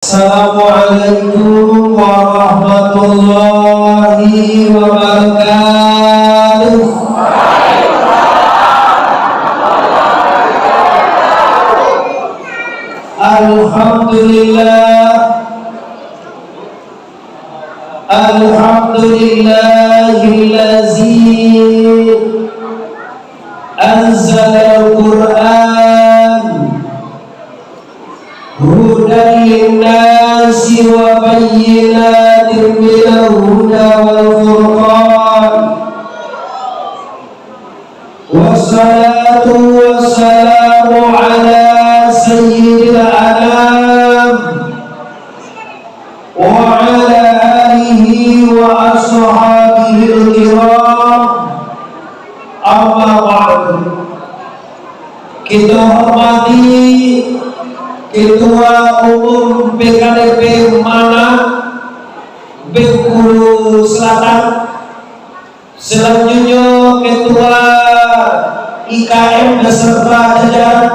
Assalamualaikum warahmatullahi wabarakatuh. Alhamdulillah, alhamdulillahillazi anzala al-Qur'an hudan linnasi wa bayyinatin minal huda wal furqan. Wassalatu wassalamu ala sayyidil anam wa ala alihi wa ashabihil kiram. Amma ba'du. Kita hormati Ketua Umum PKDP Mana Bengkulu Selatan, selanjutnya Ketua IKM beserta jajaran,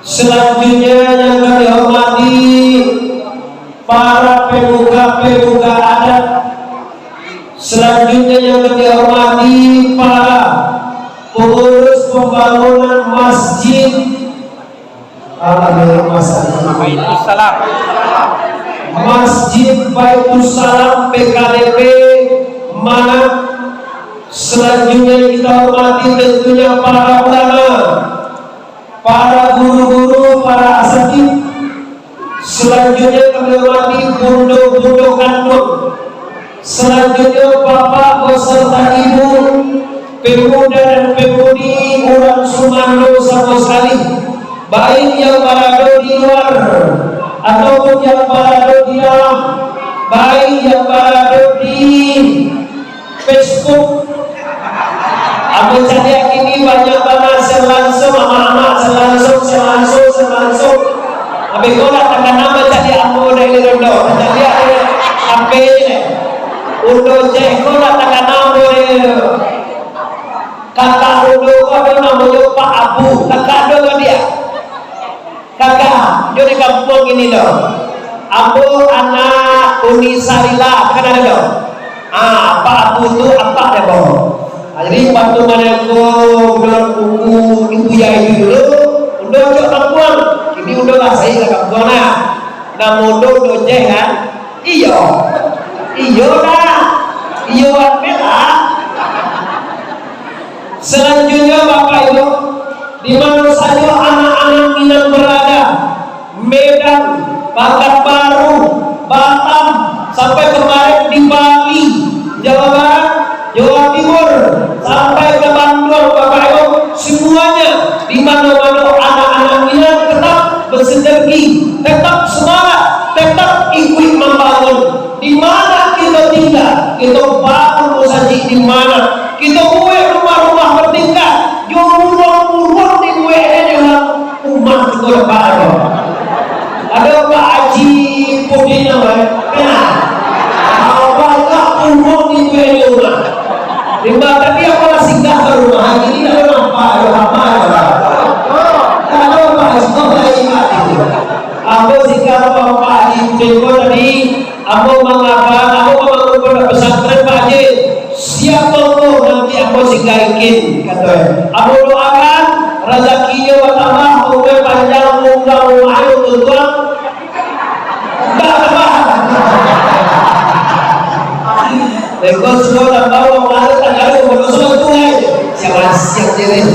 selanjutnya yang kami hormati para pemuka-pemuka adat, selanjutnya yang kami hormati para pengurus pembangunan masjid Masjid Baitussalam PKDP Mana. Selanjutnya kita hormati tentunya para ulama, para guru-guru, para asatid. Selanjutnya kami hormati bundo-bundo kandung. Selanjutnya bapak beserta ibu, pemuda dan pemudi orang Sumando sama sekali, baik yang berada di luar ataupun yang berada di dalam, baik yang berada di Facebook. Aku cari ini banyak banget selangsung anak-anak selangsung. Tapi kau datangkan nama jadi aku dari Rondo, jadi apa ini? Undo cek kau datangkan nama dari kakak Undo, kau ada namanya Pak Abu, kakak ada dia. Kakak, dia di kampung ini dong. Abu anak Uni Sarila, kan ada dong. Pak Abu itu apa deh dong? Jadi waktu mana aku bilang buku ibu ya itu dulu, udah ke kampung, ini udah lah saya ke kampung nah. Namun udah kan? Iyo dah, iyo lah. Selanjutnya Bapak Ibu, di mana saja anak-anak Minang berada, Medan, Pekanbaru, Batam, sampai kemarin di Bali, Jawa Barat, Jawa Timur, sampai ke Bandung, Bapak Ibu, semuanya di mana-mana anak-anak Minang tetap bersinergi, tetap semangat, tetap ikut membangun. Di mana kita tinggal, kita bangun usaha di mana kita buat rumah-rumah bertingkat, ruang-ruang di buat juga umat kita Pak. Ada Pak Haji Pudina, kenal? Banyak umur di buat rumah. Lima tadi aku lah singgah ke rumah Haji ini ada apa? Ada apa? Sekolah imat itu. Aku singgah ke Pak Haji Pudina tadi. Aku mengaku pada pesantren Pak Haji. Siap tunggu nanti aku singgahkan kata. Aku doakan rezekinya bertambah, umur panjang, mudah-mudahan tuan. Lekor semua dan bawa mengalir tak ada umur semua Tuhan. Siap diri.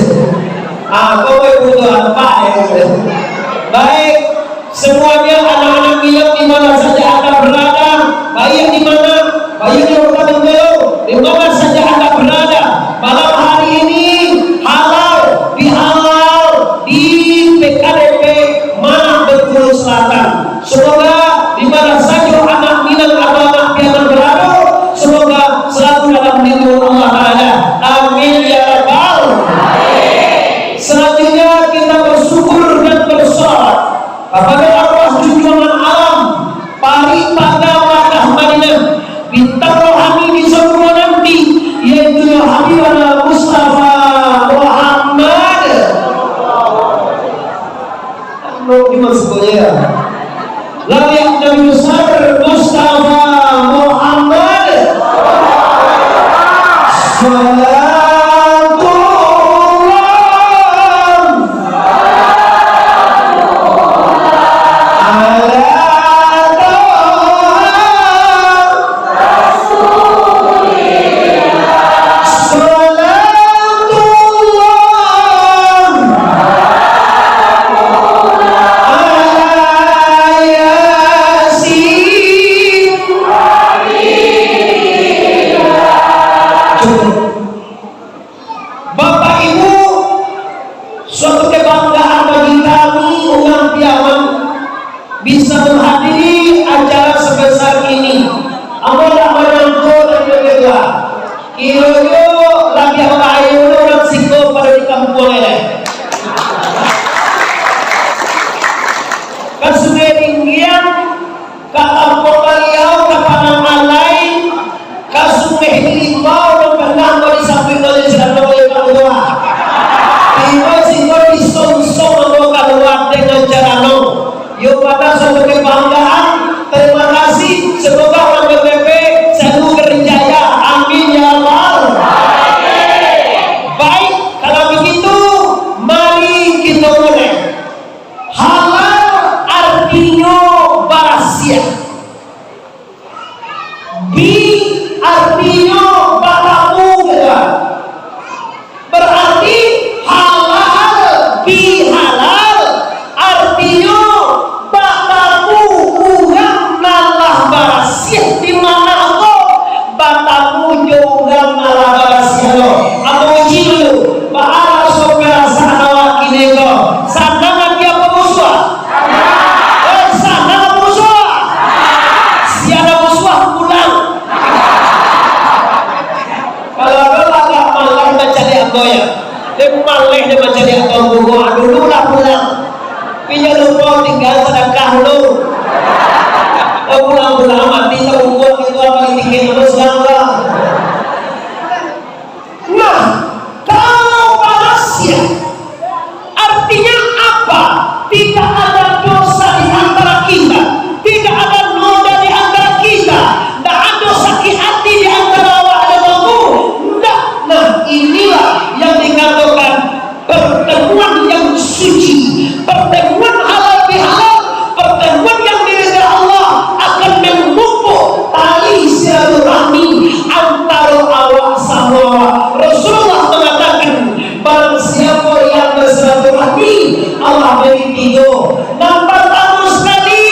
Aku butuh apa ya? Baik, semuanya anak-anak Minang di mana saja Anda berada, baik di mana, baik di Kota Bengkulu, di mana saja Anda berada. Malam hari ini halal di PKDP Mana Bengkulu Selatan. Semoga di mana saja anak Minang atau anak Piangan berada, semoga selalu dalam lindungan Allah Ta'ala. Amin ya rabbal alamin. Selanjutnya kita bersyukur dan bersolat kepada Allah Subhanahu layak Nabi besar Mustafa Muhammad bisa menghadiri acara sebesar ini. Amola menangkut kedua. Kilo lagi apa ayo orang siko pada di kampung ini. Kasugeringian ka kampung baliau ka panangalay kasumeh limbaw ng pernah di samping dari sedang oleh kedua. Tiba siko disonsong ang kaluar dengan cara yuk pada suatu kebanggaan. Terima kasih, semoga orang BPP selalu berjaya, amin ya Allah. Baik, kalau begitu mari kita mulai. Halal artinya barasia, bi artinya batamu, berarti halal bi halal artinya di mana aku batamu juga malah barasia lo. Aku uji dulu. Bahara sopera sana wakil lo. Sana lagi apa musuh? Sana musuh. Siapa musuh pulang. Kalau lo agak malah mencari aku ya. Dia malah dia mencari aku gua dulu lah pulang. Pinjam lupa tinggal sedekah lo. Pulang-pulang mati tak membuat itu apa yang bikin berselangga. Nah, kalau barasia artinya apa? Tidak ada dosa di antara kita, tidak ada noda di antara kita, tidak ada sakit hati di antara awak dan aku. Tidak. Nah, inilah yang dikatakan pertemuan yang suci, pertemuan halal bihalal, pertemuan yang diridhai Allah akan memupuk tali silaturahmi antara awak sama Rasulullah mengatakan barang siapa yang bersilaturahmi Allah beri tiga. Nampak tamu sekali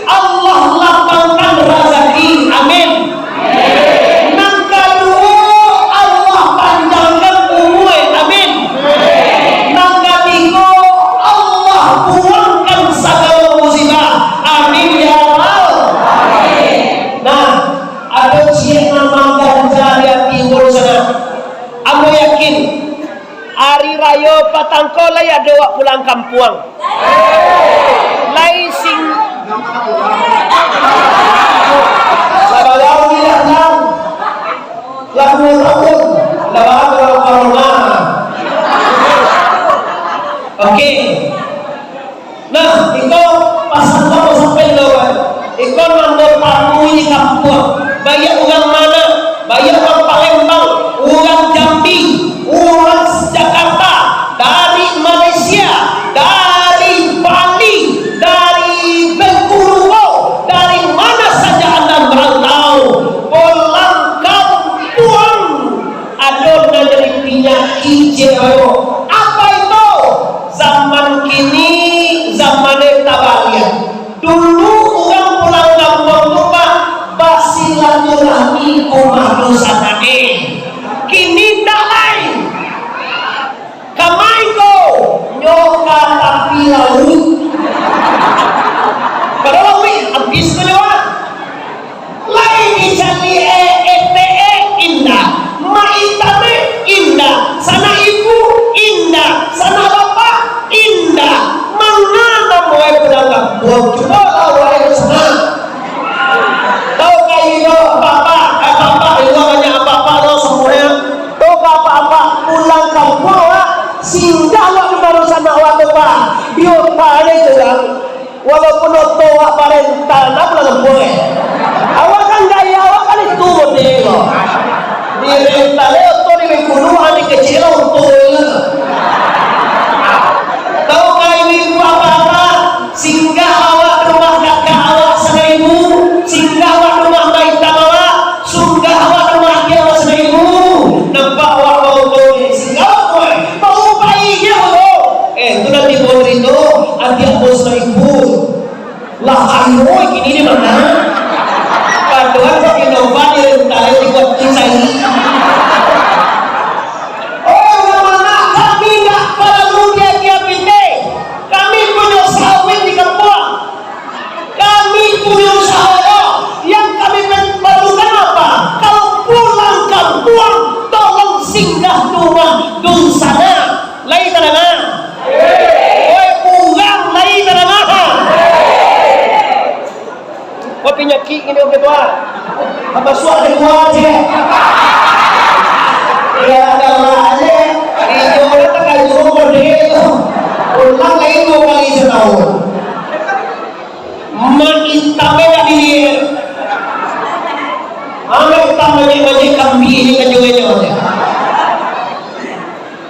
Allah lapangkan rezeki, amin. Yang kedua Allah panjangkan umur, amin. Yang ketiga Allah buangkan segala musibah, amin ya Allah. Nah, ada siang nama ganja yang timbul sana. Aku yakin hari raya Patangkola ya doa pulang kampung. Lai sing sabalau tidak tahu lagu rambut lagu corona. Oke. Nah, itu pasang kamu sampai lawan. Ikon mandor pamu di kampung. Bayar orang mana? Bayar orang Palembang, orang Jambi, orang Jakarta, dari Malaysia, dari Bali, dari Bengkulu, dari mana saja Anda merantau, pulang kampung, adon dari penyakit jero. Apa itu? Zaman kini, zaman tabalian. Dulu orang pulang kampung lupa basilaturahmi kumah dosa nane. Kini tak lain. Kamai ko nyoka tapi laut. Kalau lawi habis kelewat. Lain dicari ETE indah, maitame indah, sana ibu indah, sana bapak indah. Mengapa mau pulang kampung? Coba lawan sana. Tahu kayu bapak itu banyak apa-apa lo semuanya. Tahu apa-apa pulang kampung lah. Singgah lo di baru sana waktu pak. Biar pare jelang. Walaupun oto awak parental na pula boleh. Awak kan gaya awak kan itu modelo. Di rental itu di kunuhan di kecil untuk. Tahu kah ibu apa-apa? Singgah awak rumah kakak awak seribu, singgah awak rumah baita awak, singgah awak rumah dia awak seribu. Nampak awak mau boleh, singgah awak mau baiknya lo. Itu nanti boleh itu, nanti aku seribu. Lah ayo gini di mana? Padahal kok Innova di rental dibuat kisah ini. Penyakit ini oke tua apa suara dua aja ya ada orang aja itu orang tak ada rumah itu ulang lagi 2 kali setahun menitame dari dia amat tamanya macam kambing ini kejuanya aja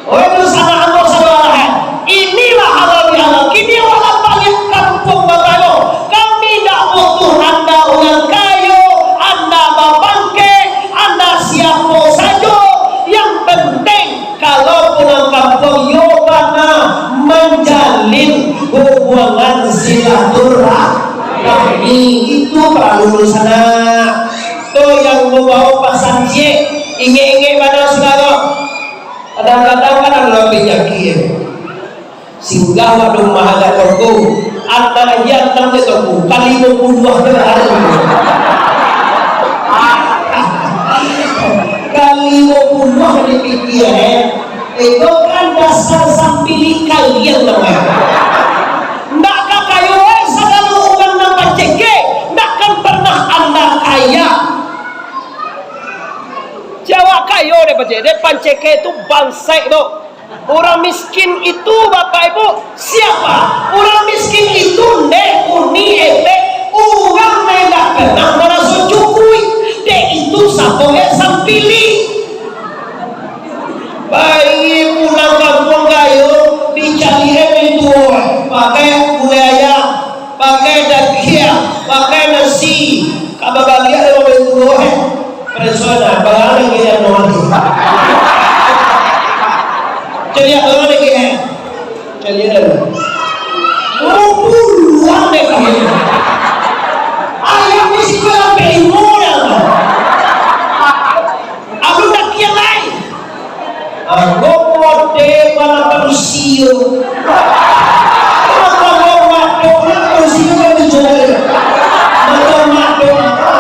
oh itu sama Allah saudara inilah halal bihalal kini orang balik kampung babayo kami tak butuh anda orang kayu anda babangke anda siapa saja yang penting kalau pulang kampung yobana menjalin hubungan silaturahmi itu perlu sana tuh yang membawa pasan C ingin pada saudara kadang-kadang kan ada penyakit singgah waktu mahaga korku antara yang nanti korku kali 52 hari kali 52 hari pikir itu kan dasar sampili kalian namanya ndakkah kayu segala orang nampak ceke ndakkan pernah anda kaya Jawa kayo deh baca depan ceke itu bangsa itu orang miskin itu bapak ibu siapa orang miskin itu nek uni ete orang tidak pernah merasa cukui dek itu sapohe sampili bayi pulang kampung kayo dicari itu pakai gulai ayam pakai daging pakai nasi kababalia ada itu persona barang yang nol jadi apa lagi jadi ada puluhan deh kami ayam di sekolah pengolah aku tak kira lain aku model pada manusia aku model manusia kan dijual aku model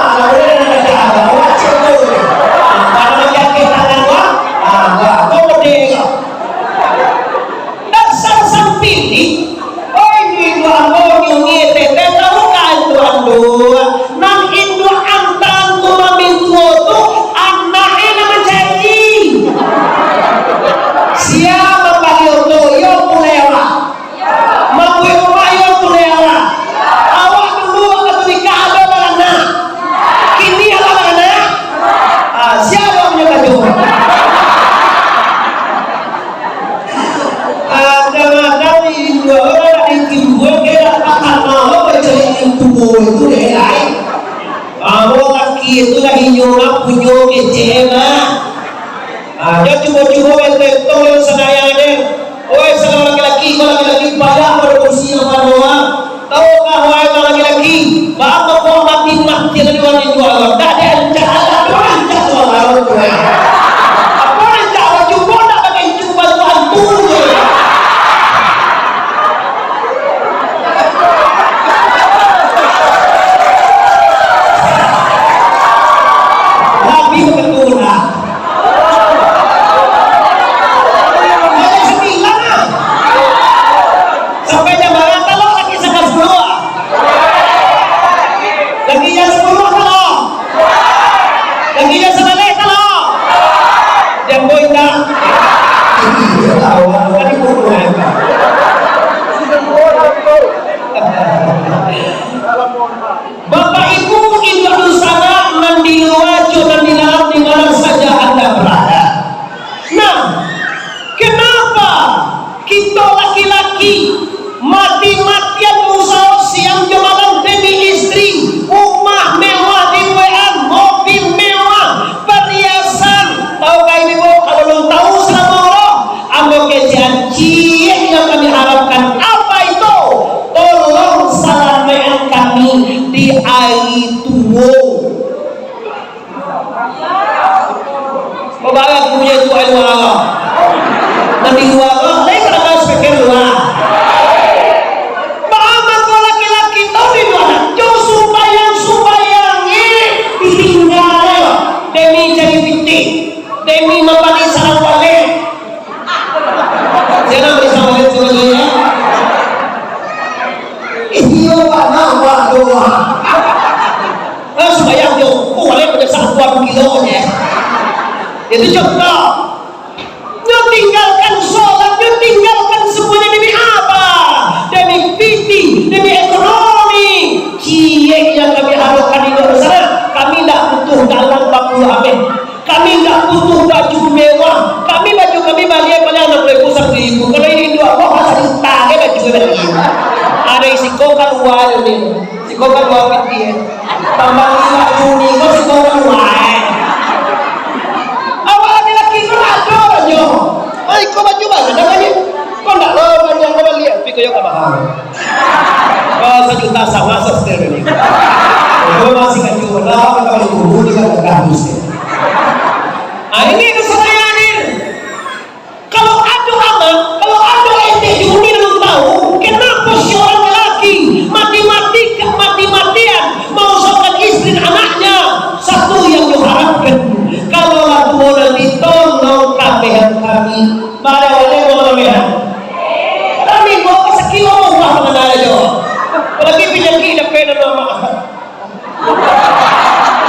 itu lagi nyurap punya kecema dia coba-coba betul yang senayang deh oi salah laki-laki kalau laki-laki banyak berkursi yang doa tahukah wahai laki-laki bahwa kau mati dari orang yang jual tak ada jalan orang jual apa yang jalan coba tak pakai coba Tuhan turun sampai jam berapa kalau Itu contoh. Dia tinggalkan sholat, dia tinggalkan semuanya demi apa? Demi PT, demi ekonomi. Cie yang kami harapkan di luar sana. Kami tidak butuh dalam baku amin. Kami tidak butuh baju mewah. Kami baju kami balik pada anak lebu 1.000. Kalau ini dua kok masa ditangge baju balik. Ada isi kokan uang ini. Si kokan uang PT. Tambah 5 Juni kok si kokan uang. Awal laki-laki kerado aja. Ay, kau baju mana namanya? Kau nak lo banyak kau lihat, tapi kau yang mahal. Kau 1 juta sama sesuatu ini. Kau masih kan jual lah, kalau dulu juga tak habis. Ini kesannya hadir. Kalau ada anak, kalau ada ente Juni belum tahu, kenapa si orang lelaki mati-matian mau sholat istri anaknya? Satu yang diharapkan, kalau lagu nanti tolong kami pada wajah mau lihat. Kami bawa sekilo buah mengenal aja. Lagi pinjam kita pena nama.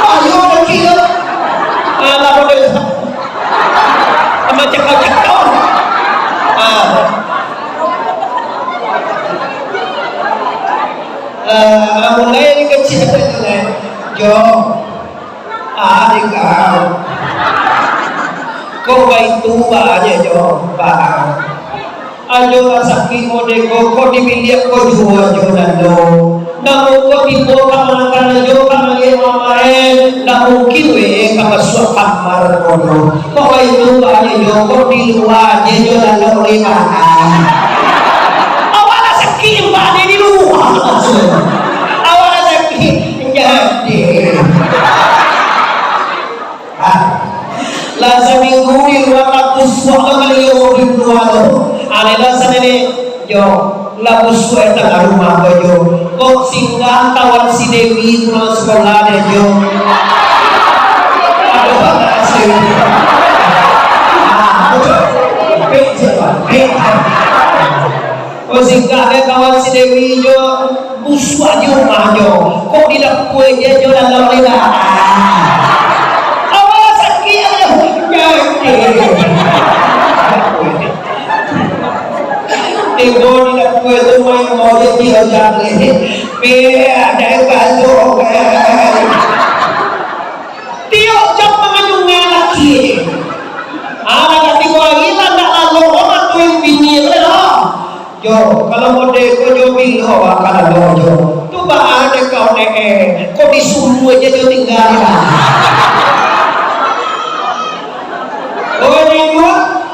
Ayo lagi lo. Alah boleh. Sama cakap. Mulai dari kecil Jo. Adik kau baik tua aja Jo. Ajo sakit mode kau dibiliak kau jual nando. Namun kau tipu kamar ajo kamar mamae. Namun kiwe kamar suap kamar kono. Kau baik tua aja Jo. Kau di luar aja Jo nando lima. Awal sakit mbak di luar. Awal sakit jadi. Lasa minggu di ruang suatu kali yang berdua ada lasa ini jo lagu suai tengah rumah jo kok singgah kawan si Dewi pulang sekolah deh jo ada banget sih kok singgah deh kawan si Dewi jo busuk aja rumah jo kok tidak kue dia jo dalam lelah Ego tidak kue tu main mau dia jalan pe ada baju dia jam menganyungnya lagi ada tiga lagi lah nak lalu orang tu yang bini lah jo kalau mode ko jo bil ho akan ada jo tu bah ada kau kau disuruh aja jo tinggal oh ni tu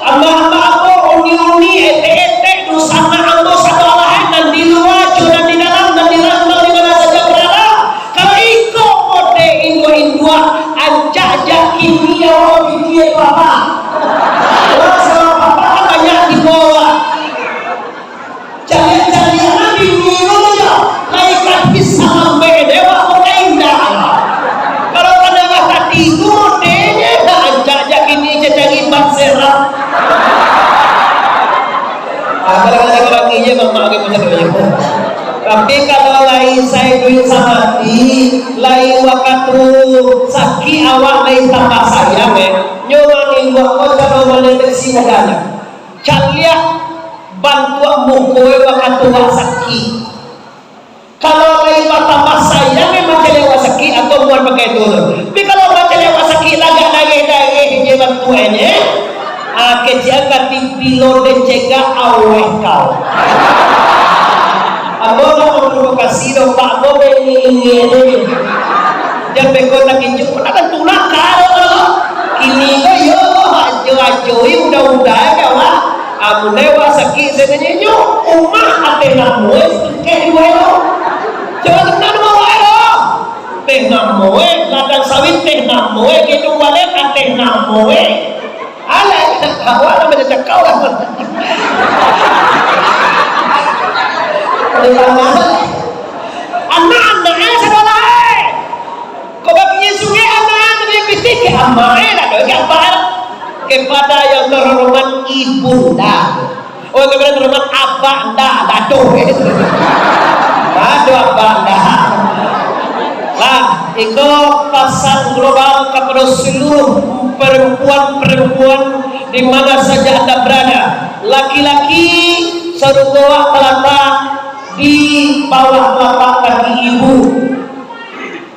amba aku uni ete sana ambo satu alahan dan di luar dan di dalam dan di rantau di mana saja berada. Kalau ikut mode Indo-Indua aja kimia orang dia papa. Orang sama papa banyak di bawah. Jangan di minggu aja. Laikat bisa sampai dewa orang indah. Kalau pada kata tidur modenya aja kini jajagi banserap. Kadang-kadang ini memang agak macam tu. Tapi kalau lain saya duit samati, lain waktu sakit awak lain tambah sayang nyuangin buat kalau mendeteksi negara. Caliak bantuan mukul waktu awak sakit. Kalau lain tambah sayang memang caliak awak sakit atau buat pakai turun. Tapi kalau caliak awak sakit lagi dia bantuannya. Kejaga tipilo dan cegah aweh kau. Abo nak provokasi dong Pak Bob ini. Jangan bekot lagi jumpa nak tunak karo. Kini ko yo ajo udah kawa. Amu lewa sakit sebenarnya yo umah ate namu ke diwelo. Jangan nak mau ero. Teh namu ladang sawit teh namu gitu balik ate namu. Alah, awak nak baca kau lah. Anak-anaknya sekolah. Kau bagi sungai anak-anak yang penting ke amal lah, kepada yang terhormat ibunda. Oh, kepada terhormat abanda, dado. Dado abanda. Lah, itu pasang global kepada seluruh perempuan-perempuan di mana saja Anda berada. Laki-laki surga terletak di bawah telapak kaki ibu.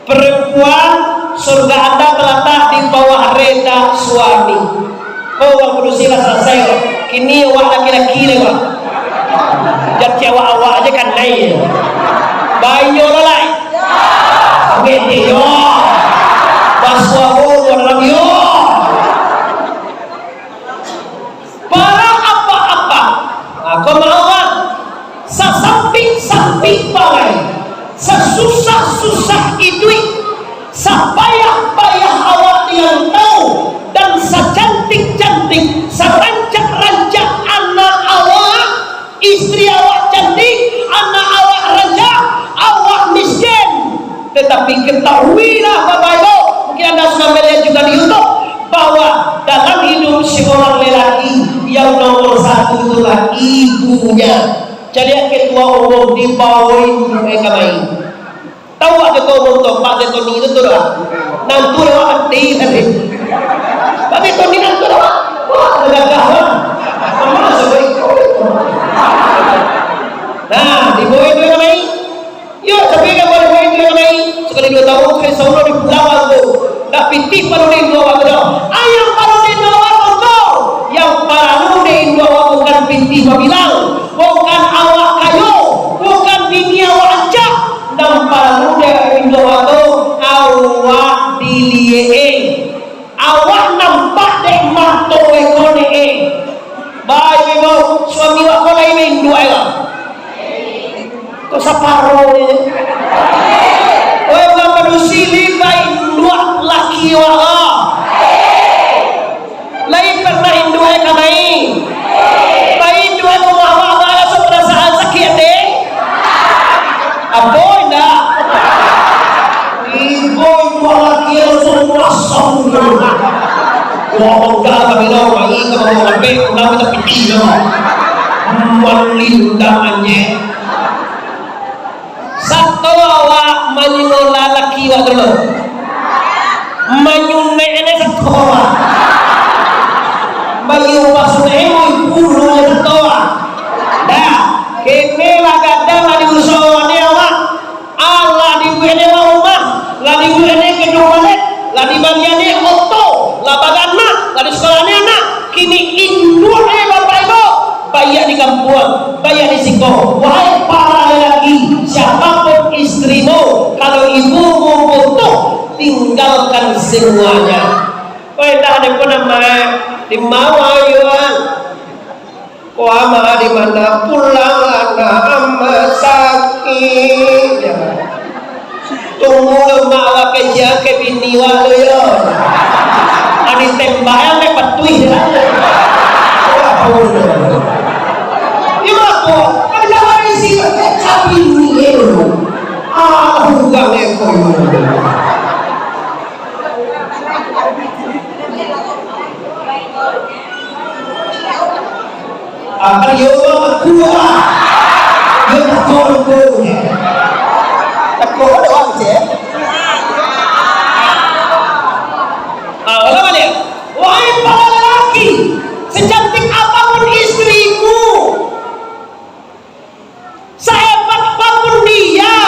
Perempuan, surga Anda terletak di bawah reda suami. Kau yang berusia selesai, kini awak laki-laki lewat. Jadi awak aja kan naik. Bayo lalai. Gede yo. Baswaho dalam yo. Para apa-apa. Aku melawan. Sasamping-samping balai. Sesusah-susah idui. Sapayah-payah awak yang tahu. Dan secantik-cantik. Serancak-rancak anak awak. Istri awak cantik, anak awak raja, awak miskin. Tetapi ketahuilah Bapak Ibu, mungkin Anda sudah melihat juga di YouTube, bahwa dalam hidup seorang lelaki yang nomor satu itulah ibunya. Jadi ketua umum di bawah mereka main. Tahu ketua umum tu Pak Tony itu tu dah. Nantu dah mati tadi. Pak Tony nantu dah. Wah, gagah. Mana sebaik kau? Nah, di bawah itu yang main. Yuk, tapi kan boleh bawah itu yang main. Sekali 2 tahun, sekali sebulan di pulau tu. Dah pitih paru di dua waktu dah. Ayam paru di dua waktu tu. Yang paru di dua waktu bukan pitih bilang, bukan awak kayu, bukan bini awak ancak. Dan paru di dua waktu awak dilihat. Awak nampak dek mantu ekone. Baik ibu, suami awak kau lain dua ya. Kau saparo ni. Oh, bukan manusia baik dua laki awak. Lain pernah dua kami. Baik dua kau awak ada perasaan sakit deh. Apa indah? Ibu dua laki semua semua. Ngomong dah kami dah bayi kau mau lebih kau kita pergi dah. Melindangannya. Satu awak menyulah laki awak dulu. Menyunai ini satu awak. Bagi awak sunai mau ibu satu awak. Dah, kini lah kadang lah diusaha ni awak. Allah dibuat rumah, lah dibuat gedung balik, lah dibagian ni auto, lah bagan mak, lah di sekolah ni anak. Kini induk Bapak Ibu. Bayar di kampung, bayar di siko. Wahai para lelaki, siapapun istrimu, kalau ibumu butuh, tinggalkan semuanya. Wahai tak ada pun nama di mawar yuan. Kau ama di mana pulang anak ama sakit. Tunggu lemah awak kerja ke bini walu yo. Ani tembayan me patuih dah. Ada orang sih kami ni bukan ekor. Akan yo kuah, yo takor kuah. Takor doang je. Apa dia? Wahai para lelaki, secantik apapun istrimu, sehebat apapun dia,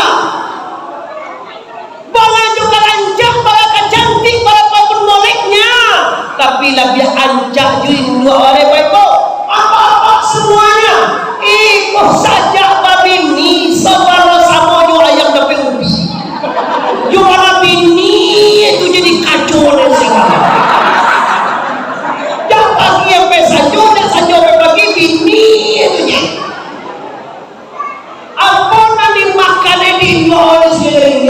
boleh juga ancak, boleh cantik, boleh apapun moleknya, tapi lebih ancak juin dua orang baik apa-apa semuanya ikut saja babini sama-sama ju ayam tapi ubi ju mana bini itu jadi kacau dan segala yang pagi yang pesajo dan sajo pagi bini itu je apa nanti makan di luar sering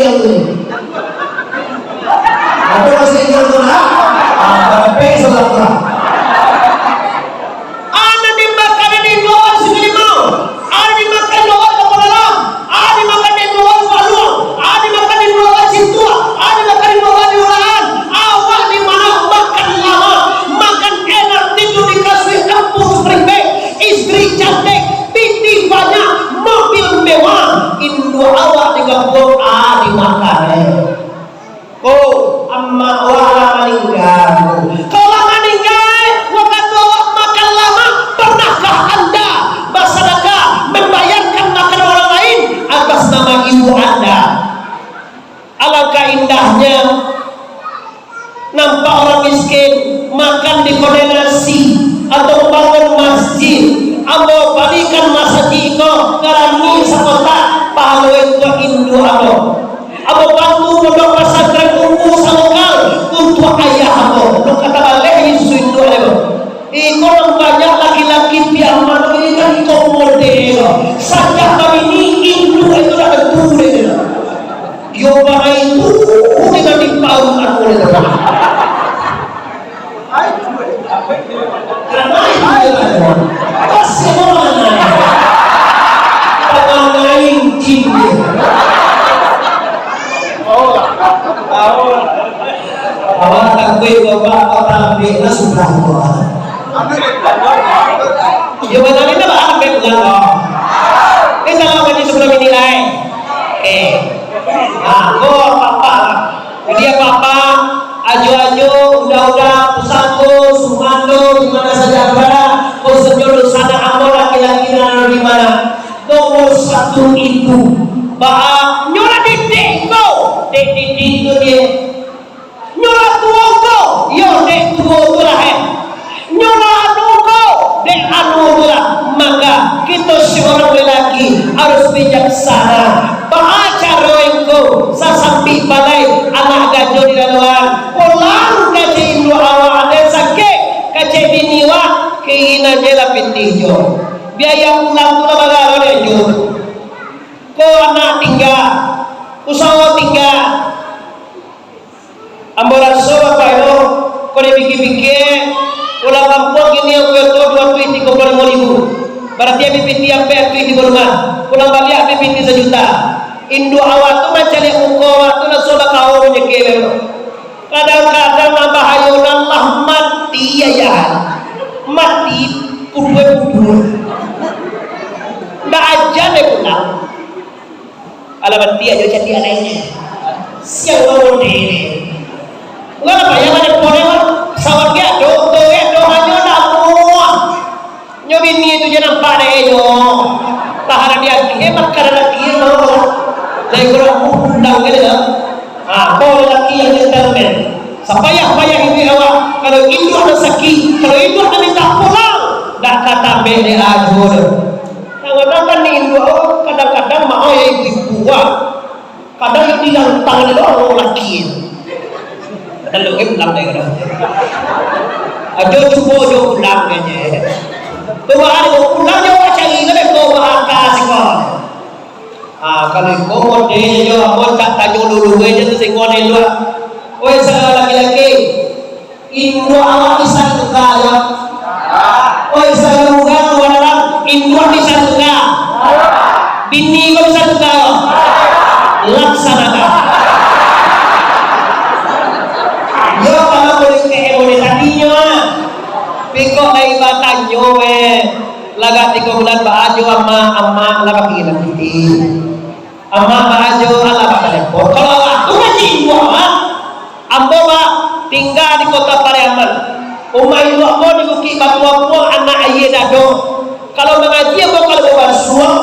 apa masih ingat tu lah apa pesajo lah dimakan. Oh, amma wala meninggal. janda. Alangkah indahnya nampak orang miskin makan di kedai nasi atau bangun masjid, ambo balikan masjid ko karani sakota pahala itu Hindu abo bantu pondok pesantren umum salokal untuk ayah abo lu kata balik Yesus Hindu iko banyak laki-laki biar mana ini kan iko model saja kami ini Hindu itu dah betul deh yo bahaya itu kita dipau aku oleh Tuhan karena itu kasih mana pengen cinta awak takwe bapak orang bina sudah tua ya benar ini apa anak bukan kok ini salah kan sebelum dinilai aku papa jadi papa ajo-ajo udah pusako sumando dimana saja berada kau sejodoh sana amor laki-laki dan di mana nomor satu itu bah nyola didik kau didik itu dia nyola tua kau yo dek tua tu lah nyola anu kau dek anu tu lah maka kita seorang lelaki harus bijaksana cara engkau sasampi balai anak gajo di daluan pulang gaji Hindu awak ada sakit gaji biniwa keinginan jela pintijo biaya pulang tu lah bagaro dejo kau anak tinggal usaha tinggal amboran sobat payo kau dipikir-pikir ulang kampung gini aku itu 235.000 berarti yang dipinti sampai itu di rumah pulang balik dipinti 1 juta Hindu awak tu macam ni uko awak tu nak solat kau menyekil kadang-kadang nambah hayunan lah mati ya mati pudul dah aja deh pulang ala mati aja jadi anaknya siang lawan deh enggak apa yang ada pore sawat dia do hanya nak muah nyobin ni tu jangan nampak deh yo tahan dia hebat karena dia saya kira undang ke dia kau lelaki yang gentleman sepayah-payah ini awak kalau Hindu ada sakit kalau Hindu ada minta pulang tak kata bede ajur kadang-kadang kan Hindu awak kadang-kadang mau ya ibu buah kadang ini yang tangan itu orang lelaki dan lu pulang deh kadang ajo cuba ajo pulang aja tu ada pulang jauh cari ke kau bahasa sekolah kalau kau model jo aku tak tajuk dulu aja tu singgon itu oi segala laki-laki Hindu awak bisa juga ya oi segala muka orang Hindu bisa juga bini kau bisa juga laksanakan yo kalau boleh boleh tadinya pikok dari batanyo laga 3 bulan baju ama laga pikiran kita ama baju ala telepon kalau aku ngaji Hindu ambo tinggal di kota Pariaman umai lu ambo di Bukit Batu anak ayah dado kalau mengaji ambo kalau bawa suam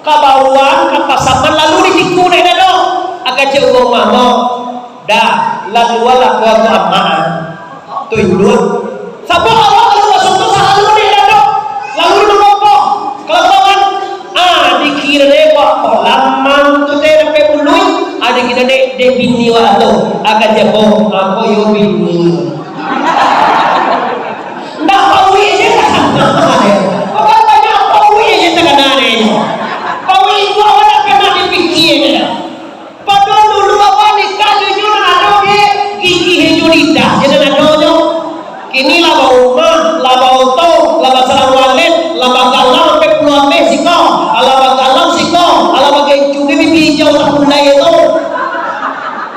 kabawan kapasaman lalu di tikune dado agak jauh mama dah lalu wala kuat amaan tu Hindu sabo awak kalau masuk tu selalu di dado lalu di mongko kalau kawan dikira deh kok laman tu deh sampai bului ada kita deh bini waktu akan jauh aku yo bini ndak kau aja tak kau kan banyak kau aja tak ada kau itu awak pernah dipikir padahal dulu apa nikah jujur ada dia gigi hijulita jadi ada kini laba rumah laba auto laba sarang wallet laba galang sampai puluhan Meksiko laba galang siko laba gencuge bibi jauh tak mulai itu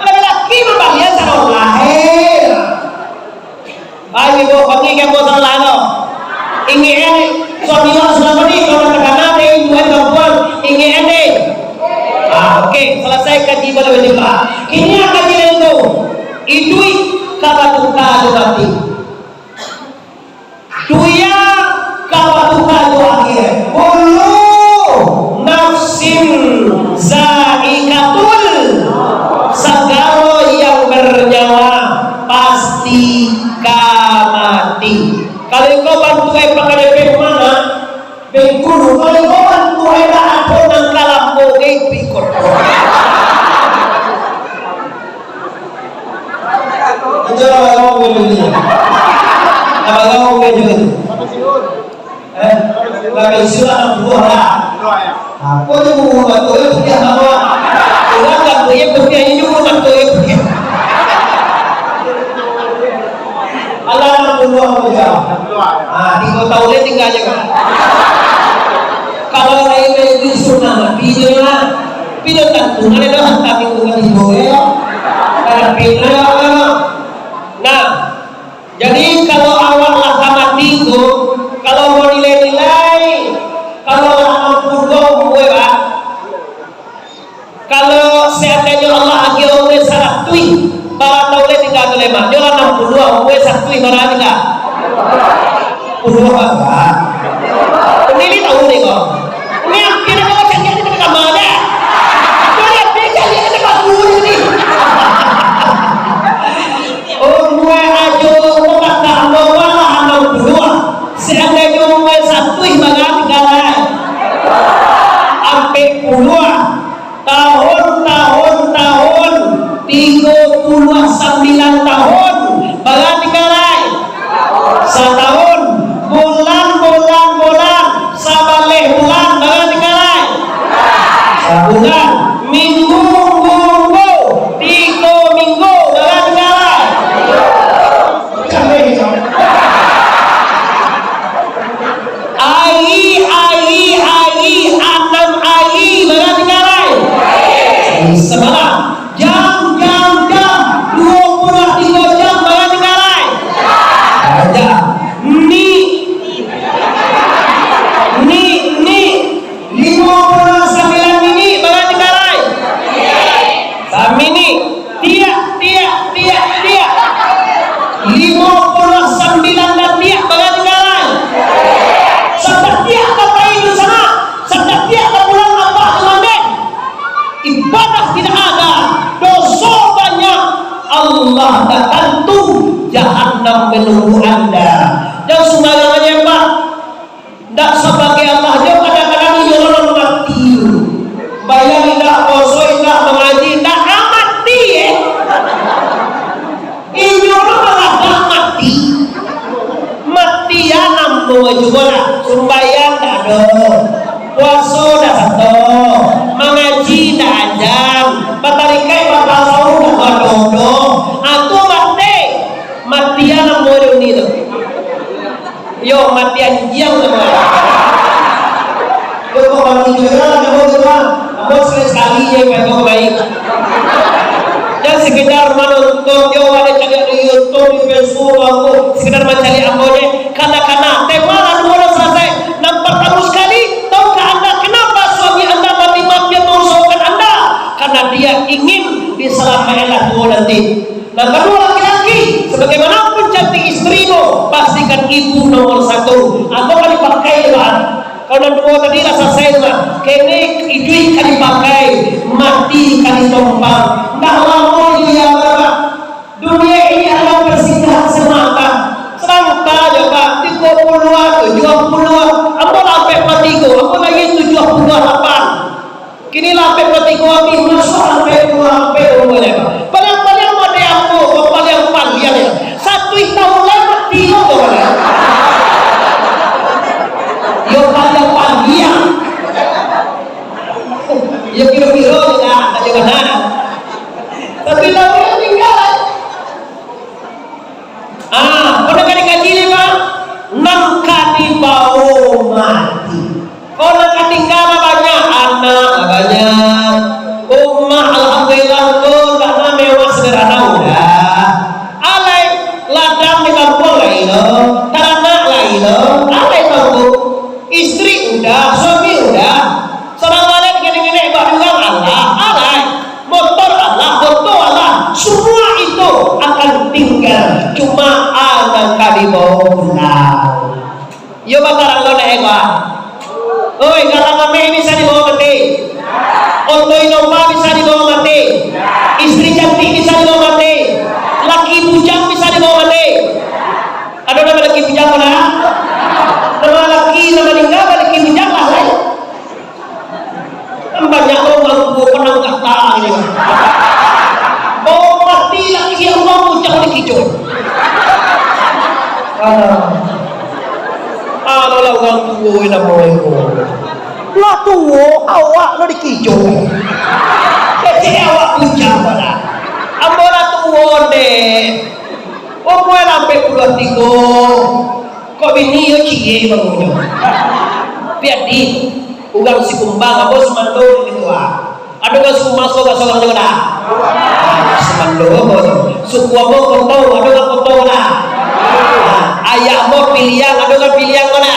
laki-laki membahagia sarang lahir ayo ibu panggil ke bos sarang lahir ingin suami lah selama ni kalau terkena deh ibu perempuan ingin deh oke selesai kaji pada berjumpa kini akan kaji itu idui kabatuka jogati duya kabatuka jogati kullu nafsin za'iqatul Jangan bagong gue dulu. Bagong gue dulu. Lagi sila ang buah lah. Ako yung mga to yung punya hawa. Ulang ka to yung punya yung mga to yung punya. Alam ang buah mo dyan. Di ko tahu ulit tinggal aja kan. Kalau may gusto na video na. Video tantungan ito ang taming bukan di bawah. Karena video nah, jadi kalau awak laka mati itu, kalau mau nilai-nilai, kalau orang purgo gue pak, kalau seandainya Allah lagi gue salah tui, bara tahu le tinggal kelema, jangan 62 gue salah tui bara tinggal, purgo apa? Ini tahu nih kok, ini akhirnya kalau cakap ini dekat mana? Boleh beda dia dekat guru ini. Oh gue aja mau kata bawa lah 62. Seandainya gue satu ibadah tinggalan sampai puluhan tahun 39 tahun baga tinggalan setahun bulan sabaleh bulan baga tinggalan sebulan minggu 3 minggu baga tinggalan semalam jam 23 jam baga tinggalan aja ni 59 ini baga tinggalan kami ni tiap 59 dan tiap baga tinggalan setiap apa itu sana setiap bulan apa kemarin ibadah tidak ada dosa banyak Allah tentu jahanam menunggu anda yang sembarangannya pak tidak sebagai Allah dia kadang-kadang orang mati bayar tidak poso tidak mengaji tidak mati ini orang malah mati ya namun juga lah sembahyang tidak ada puasa dah satu mengaji dah ajam batarikai bakal sahur dah dodo atau matian namun ini tu yo matian jiang nama yo kau bagi juga namun sekali je kau baik jangan sekedar menonton yo ada cari di YouTube di Facebook aku sekedar mencari ambonya karena tema lalu orang selesai nampak kamu sekali tahukah anda kenapa suami anda mati-mati merusakan anda karena dia ingin diselamatkan tua nanti dan kedua laki-laki sebagaimanapun cantik istrimu pastikan ibu nomor 1 aku kan dipakai kan kalau dua tadi rasa saya mah kene idui kan dipakai mati kan ditompang dah lama dia berapa dunia ini adalah persinggahan semata aja pak 30-an 70-an apa sampai patiku apa lagi 78 kini sampai patiku habis masuk sampai umurnya paling ada aku paling panjang ya 1 tahun lewat tino tuh yo paling panjang ya kira-kira tidak ada mana tapi lalu tinggal kalau nak dikaji ni pak 6 kali bau mati kalau nak tinggal banyak anak banyak umah alhamdulillah tuh karena mewah sederhana udah alai ladang di kampung lain tanah lain alai kampung istri udah suami udah seorang lain gini-gini juga Allah alai motor Allah foto Allah semua itu akan tinggal cuma akan kali bau pulau yo bakarang lo naik pak oi karang kami bisa dibawa mati Oto Innova bisa dibawa mati istri cantik bisa dibawa mati laki bujang bisa dibawa mati ada nama laki bujang mana? Nama laki nama lingga laki bujang lah banyak orang penang kata ini bawa mati laki Allah bujang laki kicau. Ano lang ang tuwoy na mo ko. Lah tuwo awak lo dikicau. Jadi awak punya pala. Ambola tuwo de. O mo lampe puluh tigo. Kok bini yo cie bangunyo. Biar di ugang si kumbang abo semando gitu ah. Ada kan suku masuk ke seorang juga dah. Semando suku abo kontong ada kan kontong dah. Ayah abo pilihan ada kan pilihan mana?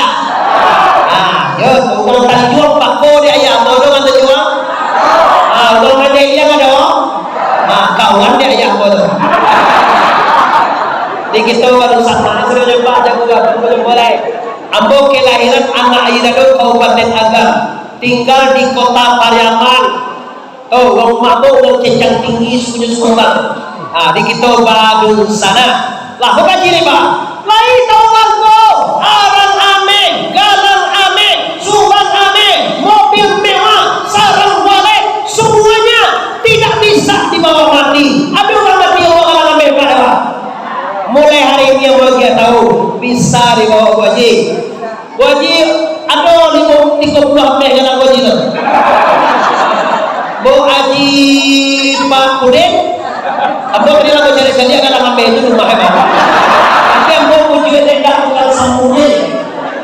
Yo ugang tali jual pakko dia ayah abo ada kan tali jual. Ugang ada yang ada. Kawan dia ayah abo tu. Di kita baru sama sudah jumpa jago gak belum boleh. Ambo kelahiran anak Aidado Kabupaten Agam, tinggal di kota Pariaman. Oh, rumah tu orang cencang tinggi sukunya Sumbang. Di kita baru sana. Lah bukan gini pak. Lai tahu aku, arang ame, galang ame, Sumbang ame, mobil mewah, sarang walek, semuanya tidak bisa dibawa mati. Ada orang mati orang ame pada. Mulai hari ini yang bahagia tahu bisa dibawa wajib. Wajib ada 30 meh dengan wajib tu. Bo Haji Pak Kudin, apa dia nak cari-cari akan ambil itu rumah hebat. Tapi yang mau wujud tidak bukan sambungnya.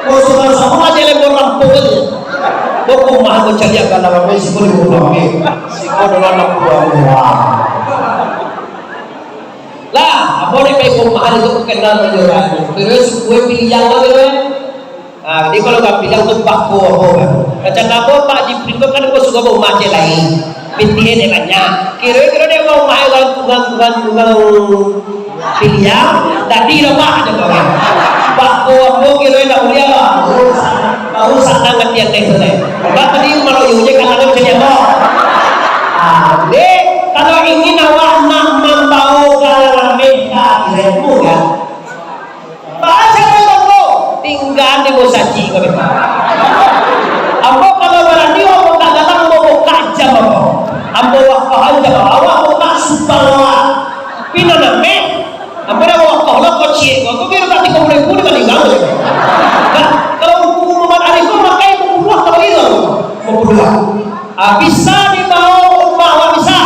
Bo sudah sambung aja lembur rampung aja. Bo rumah aku cari akan ambil si boleh bunuh ambil. Si kau dah nak bunuh. Lah, apa ni kayak kumahan itu kenal menjual. Terus gue pilih yang apa tu? Jadi kalau kau pilih untuk pakko apa? Macam apa Pak Jiprin tu kan aku suka bawa macam lain. Pintihe dia banyak. Kira-kira dia mau main dengan pilih yang. Tadi dah Pak ada kau. Pakko apa kira nak boleh apa? Baru sana ngerti yang tu ni. Pak tadi malu yuji kan ada macam apa? Dek, kalau ingin awak nak membawa galang mereka ilmu kan? Bahasa apa? Tinggal di musaji kau betul. Apa kalau berani awak tak datang mau kaca apa? Ambo waktu aja awak mau sumpah awak. Pina nama? Ambo dah waktu awak kocik. Kau kira tak tiga boleh pun kali gaul. Kalau hukum Muhammad Arif kau makai membunuh tak boleh tu. Membunuh. Bisa dibawa ummah awak bisa.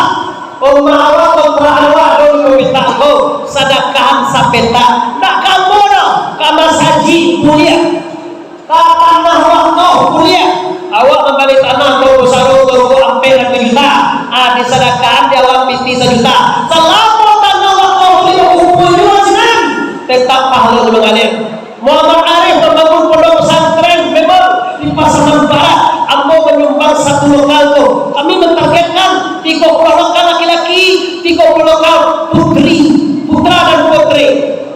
Ummah awak kontra awak dulu minta kau sedekahan sapeta. Nak kamu dah kamar saji kuliah. Tanah waktu kuliah. Awak membeli tanah kau saru kau ambil 1 juta. Disedekahan dia awak binti 1 juta. Selama tanah waktu kuliah kumpul juga senang. Tetap pahala belum ada. Muhammad Arif membangun pondok pesantren memang di Pasaman Barat. Ambo menyumbang 1 lokal tu. Kami mentargetkan 30 lokal laki-laki, 30 lokal putri, putra dan putri.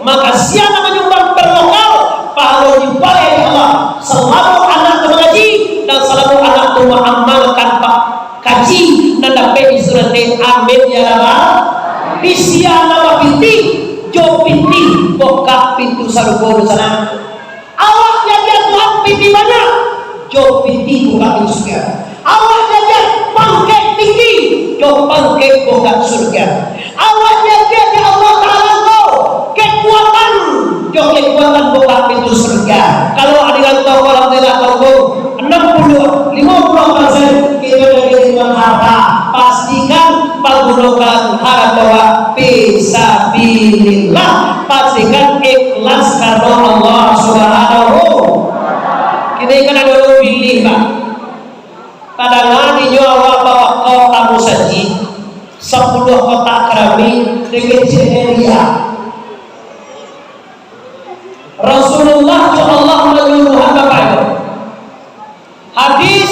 Maka siapa menyumbang per lokal, pahala dibayar ya Allah. Selalu anak mengaji dan selalu anak tu mengamalkan kaji dan dapat disurati amin ya Allah. Bisia nama binti, jo binti, buka pintu sarupur sana. Awak jaga Tuhan binti banyak. Jo binti buka pintu surga. Awak jaga pangkat tinggi, jo pangkat buka surga. Awak jaga di Allah Taala kau kekuatan, jo kekuatan buka pintu surga. Kalau adilan kau alhamdulillah kau 60, 50% kita dari Tuhan harta. Pastikan menggunakan harta fisabilillah. Pastikan ikhlas karena Allah Subhanahu. Kita kan ada orang pilih Pak. Kadang-kadang di awak bawa kau kamu saji 10 kotak keramik dengan jeneria. Rasulullah Allah menyuruh apa itu? Hadis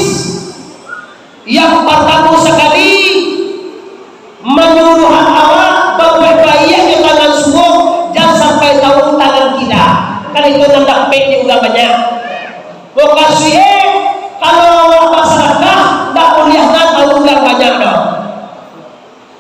yang pertama sekali menyuruh awak bahwa bayi yang tangan subuh jangan sampai tahu tangan kita. Kan itu tanda pek juga banyak. Lokasi kalau awak sedekah tak kuliahkan tahu enggak banyak dong.